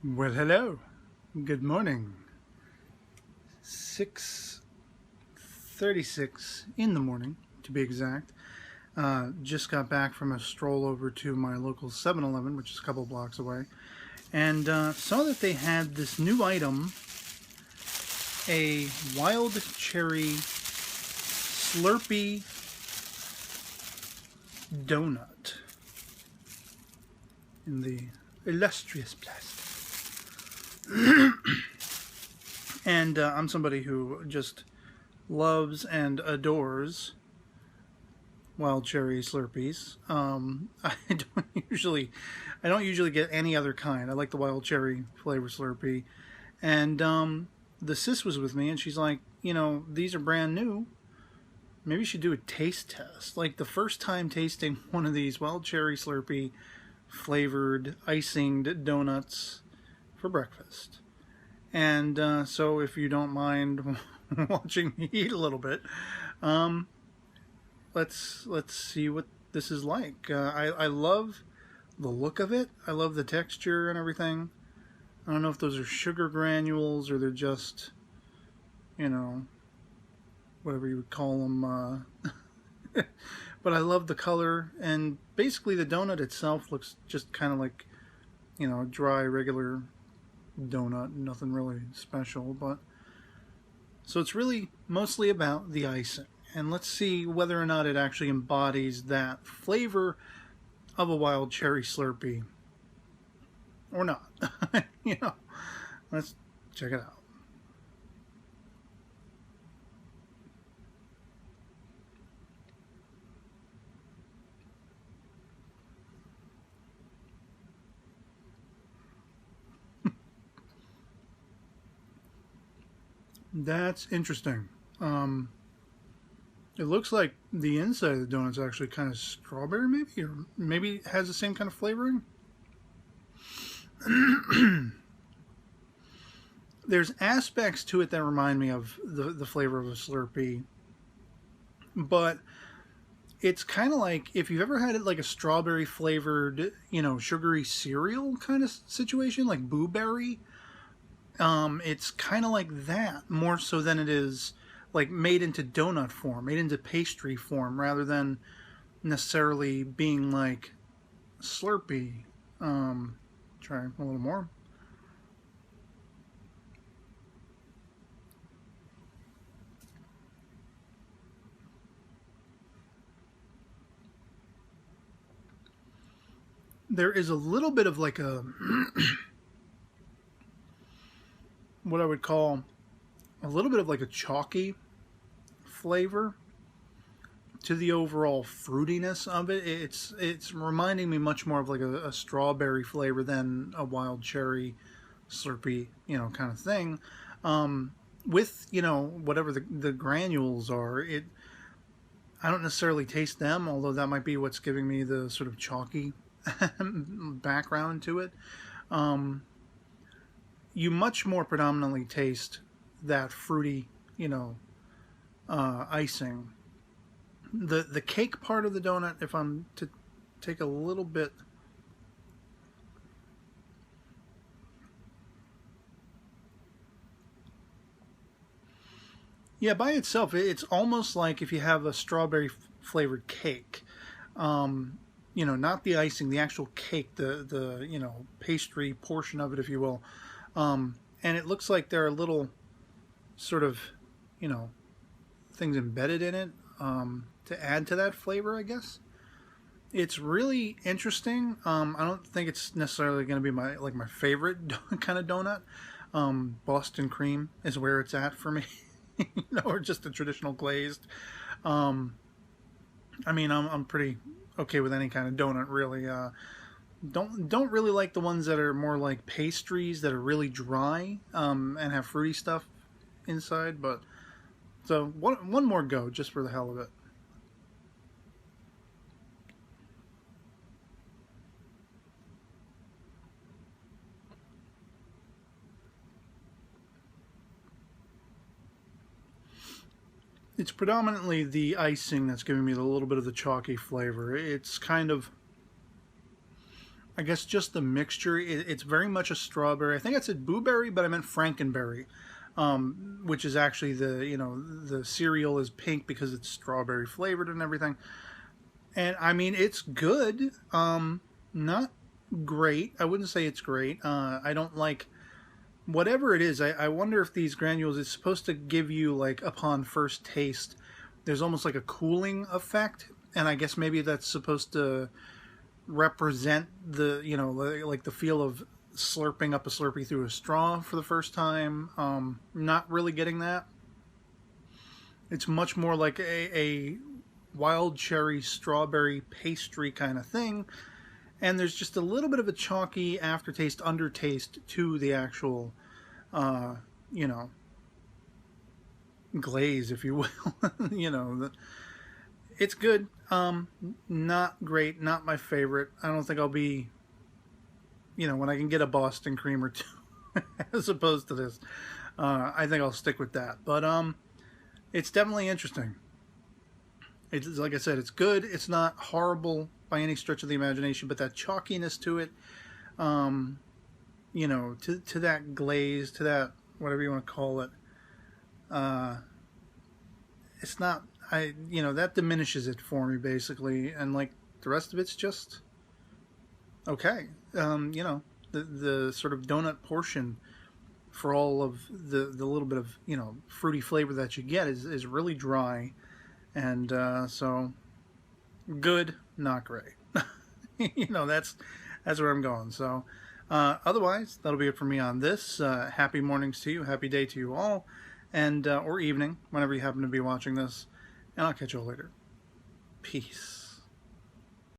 Well, hello. Good morning. 6:36 in the morning, to be exact. Just got back from a stroll over to my local 7-Eleven, which is a couple blocks away, and saw that they had this new item, a wild cherry Slurpee donut in the illustrious plastic. And I'm somebody who just loves and adores wild cherry Slurpees. I don't usually get any other kind. I like the wild cherry flavor Slurpee. And the sis was with me, and she's like, these are brand new. Maybe you should do a taste test. Like the first time tasting one of these wild cherry Slurpee flavored icinged donuts for breakfast. And so if you don't mind watching me eat a little bit, let's see what this is like. I love the look of it. I love the texture and everything. I don't know if those are sugar granules or they're just, whatever you would call them. But I love the color, and basically the donut itself looks just kind of like, dry, regular donut, nothing really special. But so it's really mostly about the icing, and let's see whether or not it actually embodies that flavor of a wild cherry Slurpee or not. Let's check it out. That's interesting. It looks like the inside of the donut's actually kind of strawberry, maybe, or maybe it has the same kind of flavoring. There's aspects to it that remind me of the flavor of a Slurpee, but it's kind of like if you've ever had it like a strawberry flavored, sugary cereal kind of situation, like Boo Berry. It's kind of like that, more so than it is like made into donut form, made into pastry form, rather than necessarily being like Slurpee. Try a little more. There is a little bit of like a what I would call a little bit of like a chalky flavor to the overall fruitiness of it. It's reminding me much more of like a strawberry flavor than a wild cherry Slurpee, kind of thing. With whatever the granules are, I don't necessarily taste them, although that might be what's giving me the sort of chalky background to it. You much more predominantly taste that fruity, icing. The cake part of the donut, if I'm to take a little bit, yeah, by itself, it's almost like if you have a strawberry flavored cake. Not the icing, the actual cake, the pastry portion of it, if you will. And it looks like there are little sort of, things embedded in it to add to that flavor, I guess. It's really interesting. I don't think it's necessarily going to be my favorite kind of donut. Boston cream is where it's at for me, or just a traditional glazed. I'm pretty okay with any kind of donut, really. Don't really like the ones that are more like pastries that are really dry and have fruity stuff inside. But so one more go just for the hell of it. It's predominantly the icing that's giving me a little bit of the chalky flavor. It's kind of I guess just the mixture. It's very much a strawberry. I think I said blueberry, but I meant frankenberry, which is actually the cereal is pink because it's strawberry flavored and everything. And I mean, it's good. Not great. I wouldn't say it's great. I don't like whatever it is. I wonder if these granules, it's supposed to give you, like, upon first taste, there's almost like a cooling effect. And I guess maybe that's supposed to represent the, like the feel of slurping up a Slurpee through a straw for the first time. Not really getting that. It's much more like a wild cherry strawberry pastry kind of thing. And there's just a little bit of a chalky aftertaste, undertaste to the actual, glaze, if you will. It's good. Not great. Not my favorite. I don't think I'll be, when I can get a Boston cream or two as opposed to this, I think I'll stick with that. But it's definitely interesting. It's, like I said, it's good. It's not horrible by any stretch of the imagination, but that chalkiness to it, to that glaze, to that whatever you want to call it, it's not. That diminishes it for me basically, and like the rest of it's just okay. The sort of donut portion for all of the little bit of fruity flavor that you get is really dry. And so, good, not great. That's where I'm going. So, otherwise, that'll be it for me on this. Happy mornings to you. Happy day to you all. And, or evening, whenever you happen to be watching this. And I'll catch you all later. Peace.